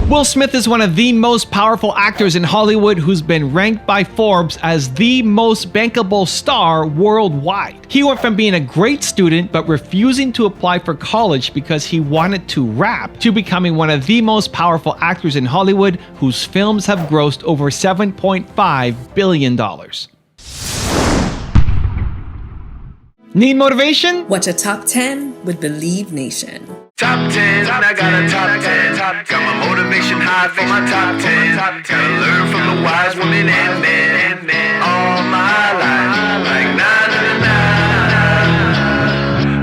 Will Smith is one of the most powerful actors in Hollywood who's been ranked by Forbes as the most bankable star worldwide. He went from being a great student but refusing to apply for college because he wanted to rap to becoming one of the most powerful actors in Hollywood whose films have grossed over $7.5 billion. Need motivation? Watch a top 10 with Believe Nation. Top 10, I got a top 10. Got my motivation high for my top 10. Gotta learn from the wise women and men. All my life, like na na na na.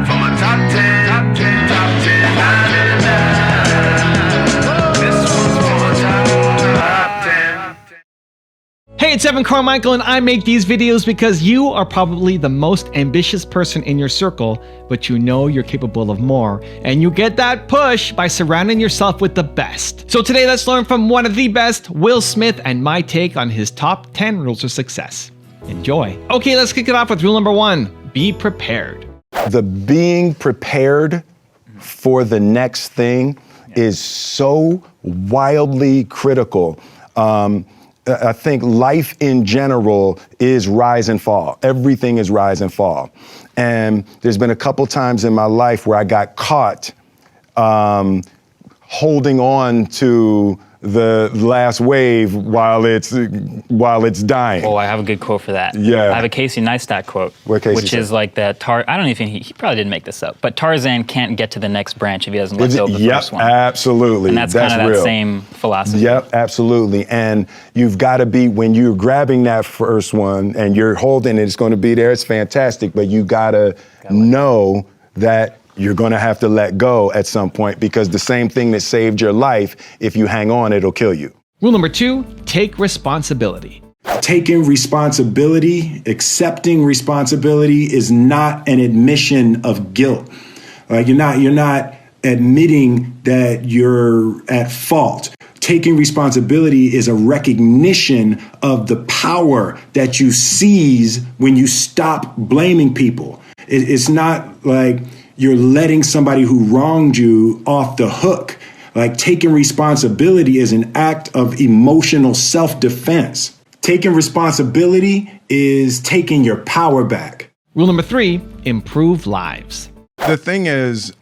For my top 10, top 10, na na na na. This one's for my top 10. Hey, it's Carmichael, and I make these videos because you are probably the most ambitious person in your circle, but you know you're capable of more, and you get that push by surrounding yourself with the best. So today, let's learn from one of the best, Will Smith, and my take on his top 10 rules of success. Enjoy. Okay, let's kick it off with rule number 1, be prepared. The being prepared for the next thing is so wildly critical. I think life in general is rise and fall. Everything is rise and fall. And there's been a couple times in my life where I got caught holding on to the last wave while it's dying. Oh, I have a good quote for that. Yeah. I have a Casey Neistat quote. What Casey which said? is like that I don't even, he probably didn't make this up, but Tarzan can't get to the next branch if he doesn't let go of the first one. Absolutely. And that's kind of that real. same philosophy. Yep, absolutely. And you've got to be, when you're grabbing that first one and you're holding it, it's going to be there, it's fantastic, but you got to know that you're going to have to let go at some point, because the same thing that saved your life, if you hang on, it'll kill you. Rule number 2, take responsibility. Taking responsibility, accepting responsibility is not an admission of guilt. You're not admitting that you're at fault. Taking responsibility is a recognition of the power that you seize when you stop blaming people. It's not like you're letting somebody who wronged you off the hook. Like, taking responsibility is an act of emotional self-defense. Taking responsibility is taking your power back. Rule number 3, improve lives. The thing is,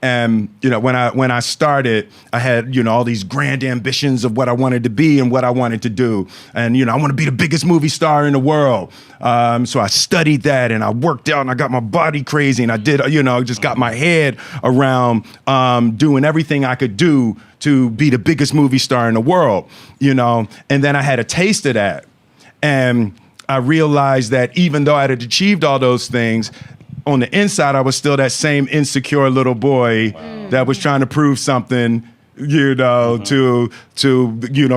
and when I started, I had all these grand ambitions of what I wanted to be and what I wanted to do, and I want to be the biggest movie star in the world. So I studied that, and I worked out, and I got my body crazy, and I did, just got my head around doing everything I could do to be the biggest movie star in the world. And then I had a taste of that, and I realized that even though I had achieved all those things, on the inside, I was still that same insecure little boy that was trying to prove something, to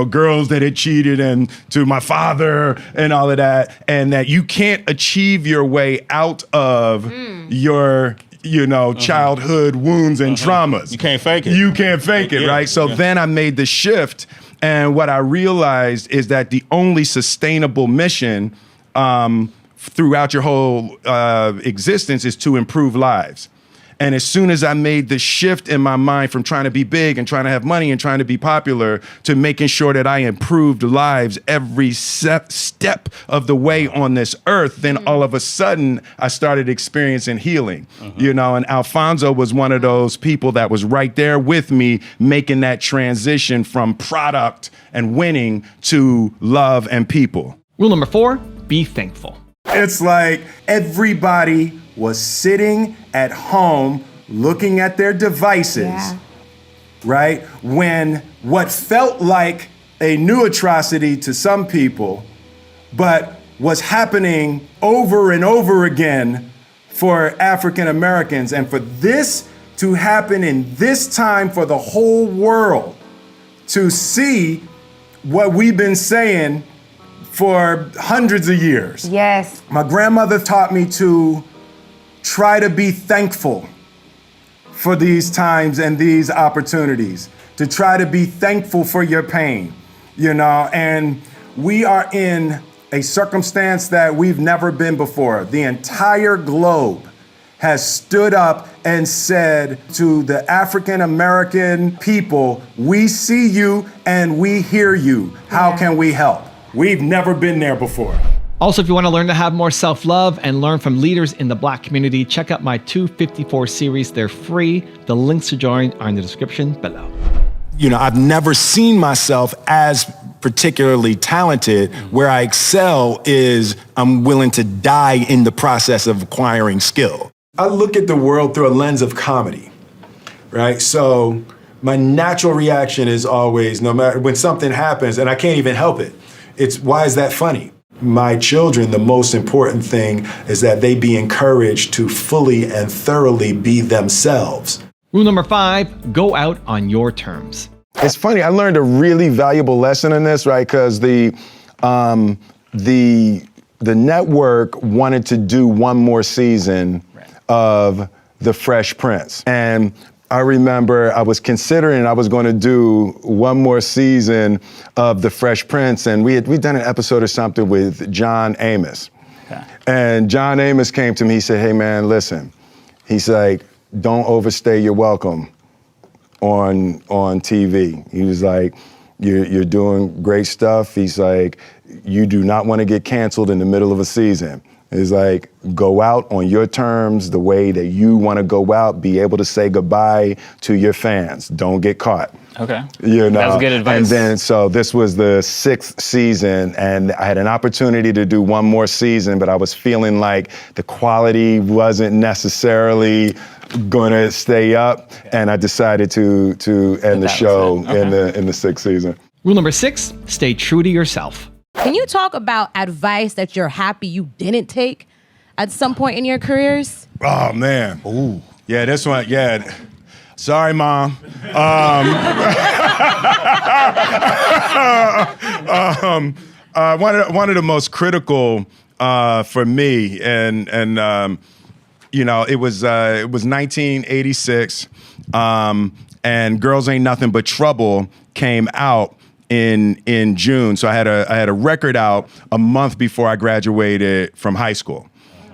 girls that had cheated, and to my father and all of that, and that you can't achieve your way out of your childhood wounds and traumas. You can't fake it. You can't fake it, right? So then I made the shift, and what I realized is that the only sustainable mission throughout your whole existence is to improve lives. And as soon as I made the shift in my mind from trying to be big and trying to have money and trying to be popular to making sure that I improved lives every step of the way on this earth, then all of a sudden I started experiencing healing. And Alfonso was one of those people that was right there with me, making that transition from product and winning to love and people. Rule number 4, be thankful. It's like everybody was sitting at home looking at their devices, right? When what felt like a new atrocity to some people, but was happening over and over again for African Americans. And for this to happen in this time for the whole world to see what we've been saying for hundreds of years. Yes. My grandmother taught me to try to be thankful for these times and these opportunities, to try to be thankful for your pain, and we are in a circumstance that we've never been before. The entire globe has stood up and said to the African American people, we see you and we hear you. How can we help? We've never been there before. Also, if you want to learn to have more self-love and learn from leaders in the Black community, check out my 254 series. They're free. The links to join are in the description below. You know, I've never seen myself as particularly talented. Where I excel is I'm willing to die in the process of acquiring skill. I look at the world through a lens of comedy, right? So my natural reaction is always, no matter when something happens, and I can't even help it, it's why is that funny? My children, the most important thing is that they be encouraged to fully and thoroughly be themselves. Rule number 5, go out on your terms. It's funny, I learned a really valuable lesson in this, right? Because the network wanted to do one more season of The Fresh Prince. And I remember I was considering I was going to do one more season of The Fresh Prince, and we'd done an episode or something with John Amos. Okay. And John Amos came to me, he said, hey man, listen. He's like, don't overstay your welcome on TV. He was like, you're doing great stuff. He's like, you do not want to get canceled in the middle of a season. It's like, go out on your terms, the way that you want to go out, be able to say goodbye to your fans. Don't get caught. Okay. You know? That's good advice. And then, so this was the 6th season, and I had an opportunity to do one more season, but I was feeling like the quality wasn't necessarily gonna stay up, and I decided to end the show in the 6th season. Rule number 6, stay true to yourself. Can you talk about advice that you're happy you didn't take at some point in your careers? Oh man, ooh, yeah, this one, yeah. Sorry, Mom. One of the most critical for me, and you know, it was 1986, and Girls Ain't Nothing But Trouble came out in June. So I had a record out a month before I graduated from high school.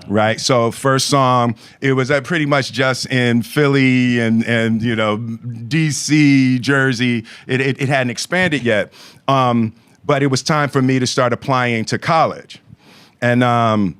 Right. So first song, it was pretty much just in Philly and you know, DC, Jersey. It hadn't expanded yet. But it was time for me to start applying to college. And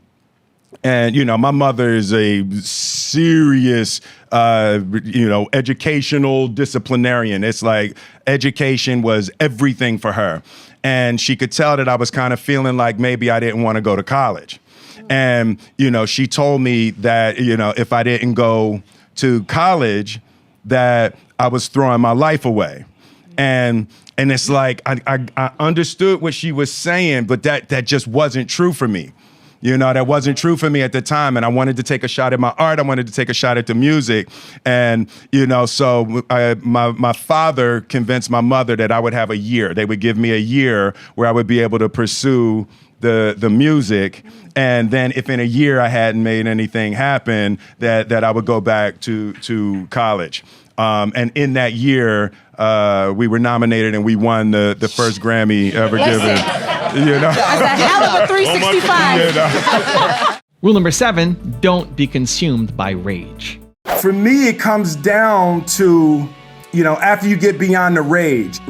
you know, my mother is a serious, you know, educational disciplinarian. It's like education was everything for her. And she could tell that I was kind of feeling like maybe I didn't want to go to college. And, you know, she told me that, you know, if I didn't go to college, that I was throwing my life away. And it's like, I understood what she was saying, but that just wasn't true for me. You know, that wasn't true for me at the time. And I wanted to take a shot at my art. I wanted to take a shot at the music. And, you know, so my father convinced my mother that I would have a year. They would give me a year where I would be able to pursue the music. And then if in a year I hadn't made anything happen, that I would go back to college. And in that year, we were nominated and we won the first Grammy ever given. You know? That's a hell of a 365. You know? Rule number 7, don't be consumed by rage. For me, it comes down to, you know, after you get beyond the rage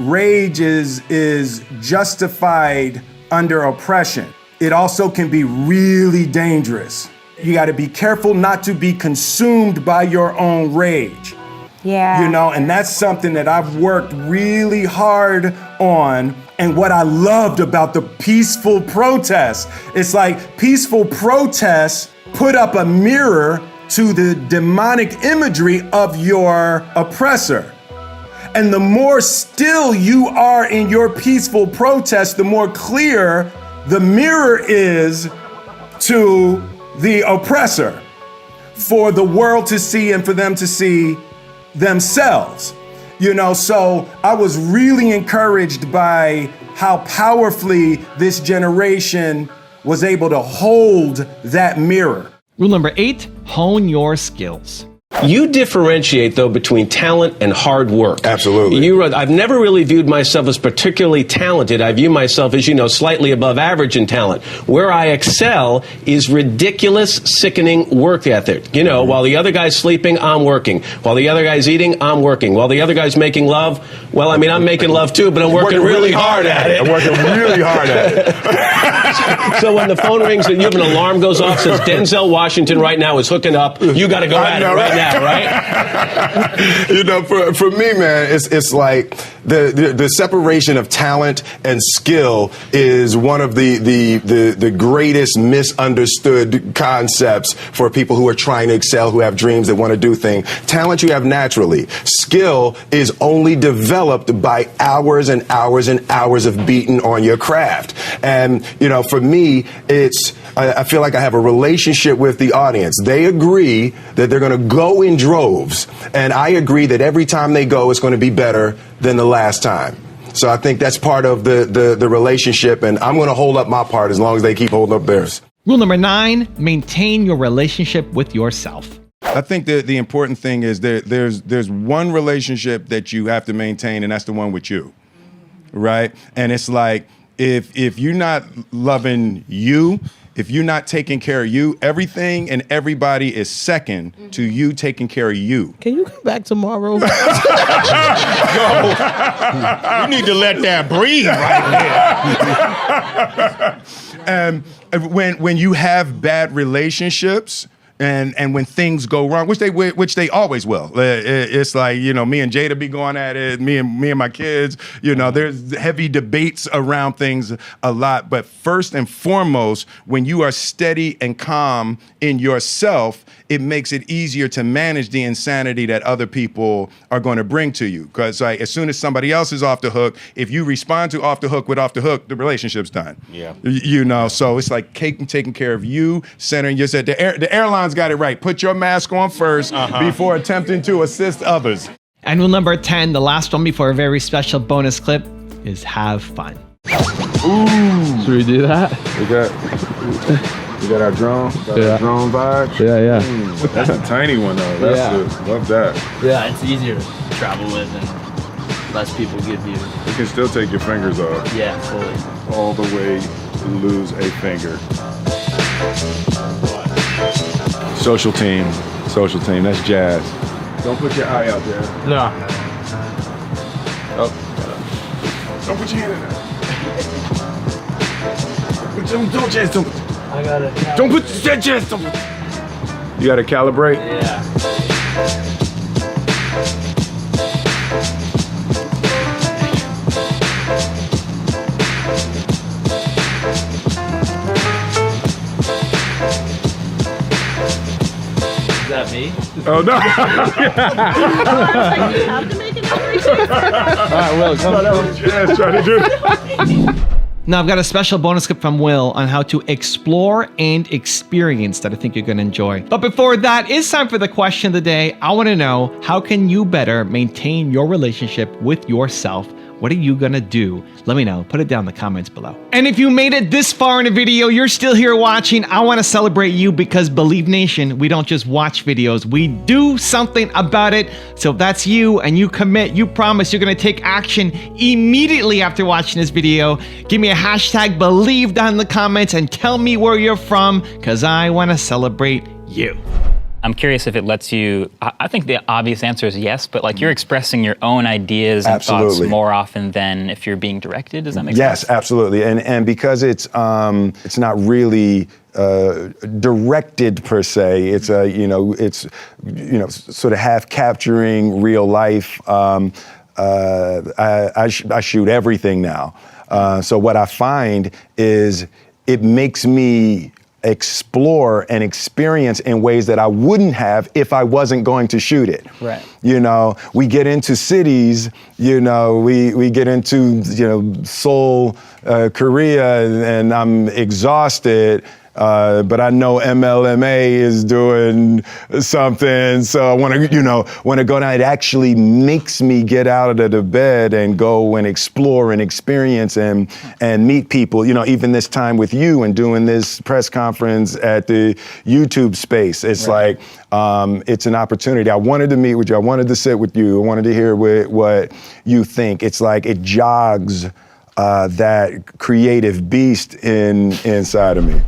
is justified under oppression. It also can be really dangerous. You got to be careful not to be consumed by your own rage. Yeah. You know, and that's something that I've worked really hard on. And what I loved about the peaceful protests, it's like peaceful protests put up a mirror to the demonic imagery of your oppressor. And the more still you are in your peaceful protest, the more clear the mirror is to the oppressor for the world to see and for them to see themselves. You know, so I was really encouraged by how powerfully this generation was able to hold that mirror. Rule number 8, hone your skills. You differentiate, though, between talent and hard work. Absolutely. I've never really viewed myself as particularly talented. I view myself as, slightly above average in talent. Where I excel is ridiculous, sickening work ethic. While the other guy's sleeping, I'm working. While the other guy's eating, I'm working. While the other guy's making love, well, I'm making love too, but I'm working really hard at it. I'm working really hard at it. So when the phone rings and you have an alarm goes off, says Denzel Washington right now is hooking up, you got to go at it right now. Right? For me, man, it's like the separation of talent and skill is one of the greatest misunderstood concepts for people who are trying to excel, who have dreams that want to do things. Talent you have naturally. Skill is only developed by hours and hours and hours of beating on your craft. And, for me, I feel like I have a relationship with the audience. They agree that they're going to go in droves, and I agree that every time they go, it's going to be better than the last time. So I think that's part of the relationship, and I'm going to hold up my part as long as they keep holding up theirs. Rule number 9, maintain your relationship with yourself. I think that the important thing is there's one relationship that you have to maintain, and that's the one with you, right? And it's like, if you're not loving you, if you're not taking care of you, everything and everybody is second to you taking care of you. Can you come back tomorrow? We need to let that breathe right there. And when you have bad relationships, and when things go wrong, which they always will, it's like, me and Jada be going at it, me and my kids, there's heavy debates around things a lot. But first and foremost, when you are steady and calm in yourself, it makes it easier to manage the insanity that other people are going to bring to you. Because as soon as somebody else is off the hook, if you respond to off the hook with off the hook, the relationship's done. Yeah. So it's like taking care of you, centering yourself. The airline's got it right. Put your mask on first before attempting to assist others. And rule number 10, the last one before a very special bonus clip, is have fun. Ooh. Should we do that? We got our drone, our drone vibe. Yeah. That's a tiny one though. Love that. Yeah, it's easier to travel with and less people give you. You can still take your fingers off. Yeah, fully. All the way to lose a finger. Social team, that's jazz. Don't put your eye out there. No. Oh. Don't put your hand in there. Don't jazz. I got it. Don't put your jazz. You gotta calibrate? Yeah. Is that me? Oh no! All right, Will, come. That was jazz trying to do it. Now, I've got a special bonus clip from Will on how to explore and experience that I think you're going to enjoy. But before that, it's time for the question of the day. I want to know, how can you better maintain your relationship with yourself? What are you gonna do? Let me know. Put it down in the comments below. And if you made it this far in the video, you're still here watching, I wanna celebrate you, because Believe Nation, we don't just watch videos, we do something about it. So if that's you and you commit, you promise you're gonna take action immediately after watching this video, give me a hashtag Believe down in the comments and tell me where you're from, because I wanna celebrate you. I'm curious if it lets you, I think the obvious answer is yes, but like you're expressing your own ideas and thoughts more often than if you're being directed. Does that make sense? Yes, absolutely. And because it's not really directed per se, it's sort of half capturing real life. I shoot everything now. So what I find is it makes me explore and experience in ways that I wouldn't have if I wasn't going to shoot it. Right. We get into cities, we get into, Seoul, Korea, and I'm exhausted. but I know MLMA is doing something, so I want to go down. It actually makes me get out of the bed and go and explore and experience and meet people. Even this time with you and doing this press conference at the YouTube space, it's like it's an opportunity. I wanted to meet with you. I wanted to sit with you. I wanted to hear what you think. It's like it jogs that creative beast inside of me.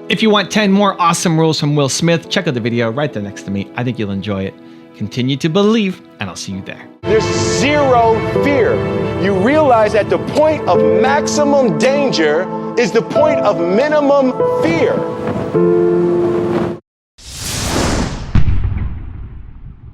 If you want 10 more awesome rules from Will Smith, check out the video right there next to me. I think you'll enjoy it. Continue to believe, and I'll see you there. There's zero fear. You realize that the point of maximum danger is the point of minimum fear.